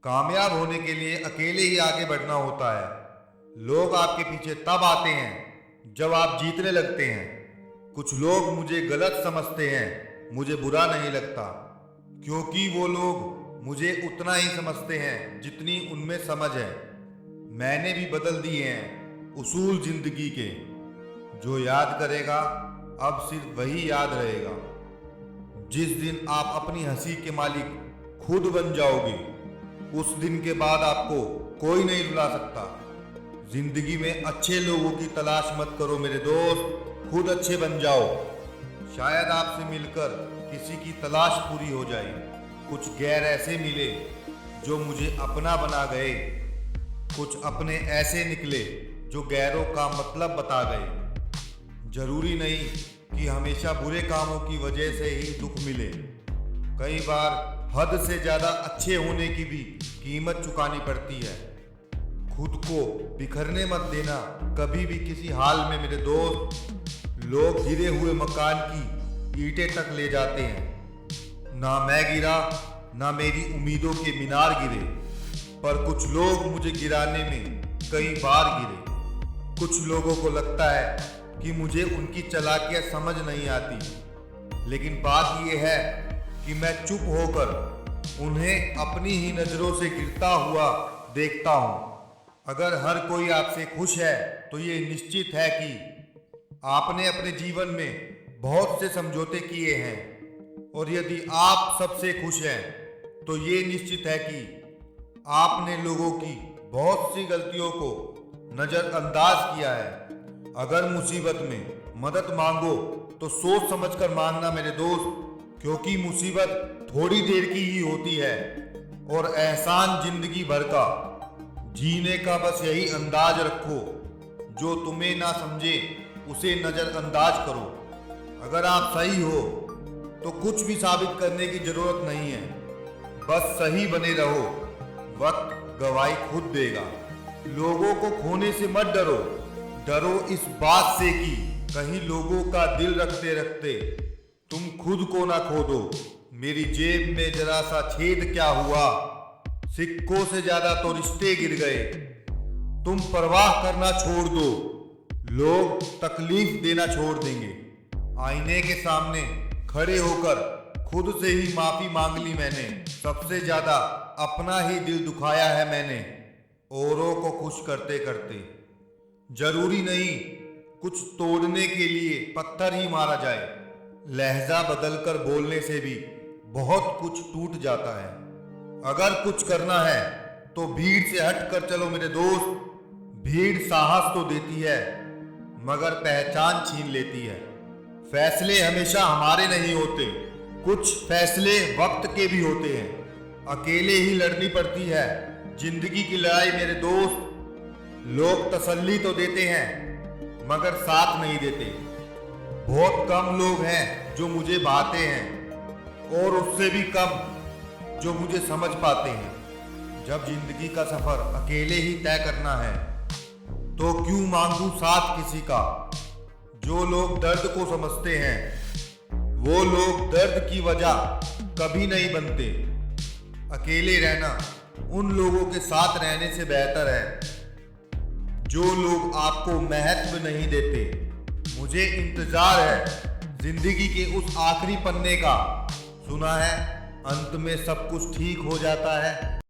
कामयाब होने के लिए अकेले ही आगे बढ़ना होता है। लोग आपके पीछे तब आते हैं जब आप जीतने लगते हैं। कुछ लोग मुझे गलत समझते हैं, मुझे बुरा नहीं लगता, क्योंकि वो लोग मुझे उतना ही समझते हैं जितनी उनमें समझ है। मैंने भी बदल दिए हैं उसूल जिंदगी के। जो याद करेगा अब सिर्फ वही याद रहेगा। जिस दिन आप अपनी हंसी के मालिक खुद बन जाओगे, उस दिन के बाद आपको कोई नहीं रुला सकता। जिंदगी में अच्छे लोगों की तलाश मत करो मेरे दोस्त, खुद अच्छे बन जाओ। शायद आपसे मिलकर किसी की तलाश पूरी हो जाए। कुछ गैर ऐसे मिले जो मुझे अपना बना गए, कुछ अपने ऐसे निकले जो गैरों का मतलब बता गए। जरूरी नहीं कि हमेशा बुरे कामों की वजह से ही दुख मिले। कई बार हद से ज्यादा अच्छे होने की भी कीमत चुकानी पड़ती है। खुद को बिखरने मत देना कभी भी किसी हाल में मेरे दोस्त। लोग गिरे हुए मकान की ईंटें तक ले जाते हैं। ना मैं गिरा, ना मेरी उम्मीदों के मीनार गिरे, पर कुछ लोग मुझे गिराने में कई बार गिरे। कुछ लोगों को लगता है कि मुझे उनकी चालाकियां समझ नहीं आती, लेकिन बात यह है कि मैं चुप होकर उन्हें अपनी ही नजरों से गिरता हुआ देखता हूं। अगर हर कोई आपसे खुश है तो ये निश्चित है कि आपने अपने जीवन में बहुत से समझौते किए हैं, और यदि आप सबसे खुश हैं तो ये निश्चित है कि आपने लोगों की बहुत सी गलतियों को नजरअंदाज किया है। अगर मुसीबत में मदद मांगो तो सोच समझकर मांगना मेरे दोस्त, क्योंकि मुसीबत थोड़ी देर की ही होती है और एहसान जिंदगी भर का। जीने का बस यही अंदाज रखो, जो तुम्हें ना समझे उसे नजरअंदाज करो। अगर आप सही हो तो कुछ भी साबित करने की जरूरत नहीं है, बस सही बने रहो। वक्त गवाही खुद देगा। लोगों को खोने से मत डरो, डरो इस बात से कि कहीं लोगों का दिल रखते रखते तुम खुद को ना खो दो। मेरी जेब में जरा सा छेद क्या हुआ, सिक्कों से ज्यादा तो रिश्ते गिर गए। तुम परवाह करना छोड़ दो, लोग तकलीफ देना छोड़ देंगे। आईने के सामने खड़े होकर खुद से ही माफी मांग ली मैंने। सबसे ज्यादा अपना ही दिल दुखाया है मैंने, औरों को खुश करते करते। जरूरी नहीं कुछ तोड़ने के लिए पत्थर ही मारा जाए, लहजा बदलकर बोलने से भी बहुत कुछ टूट जाता है। अगर कुछ करना है तो भीड़ से हट कर चलो मेरे दोस्त। भीड़ साहस तो देती है मगर पहचान छीन लेती है। फैसले हमेशा हमारे नहीं होते, कुछ फैसले वक्त के भी होते हैं। अकेले ही लड़नी पड़ती है जिंदगी की लड़ाई मेरे दोस्त। लोग तसल्ली तो देते हैं मगर साथ नहीं देते। बहुत कम लोग हैं जो मुझे भाते हैं, और उससे भी कम जो मुझे समझ पाते हैं। जब जिंदगी का सफर अकेले ही तय करना है तो क्यों मांगू साथ किसी का। जो लोग दर्द को समझते हैं वो लोग दर्द की वजह कभी नहीं बनते। अकेले रहना उन लोगों के साथ रहने से बेहतर है जो लोग आपको महत्व नहीं देते। मुझे इंतजार है जिंदगी के उस आखिरी पन्ने का। सुना है अंत में सब कुछ ठीक हो जाता है।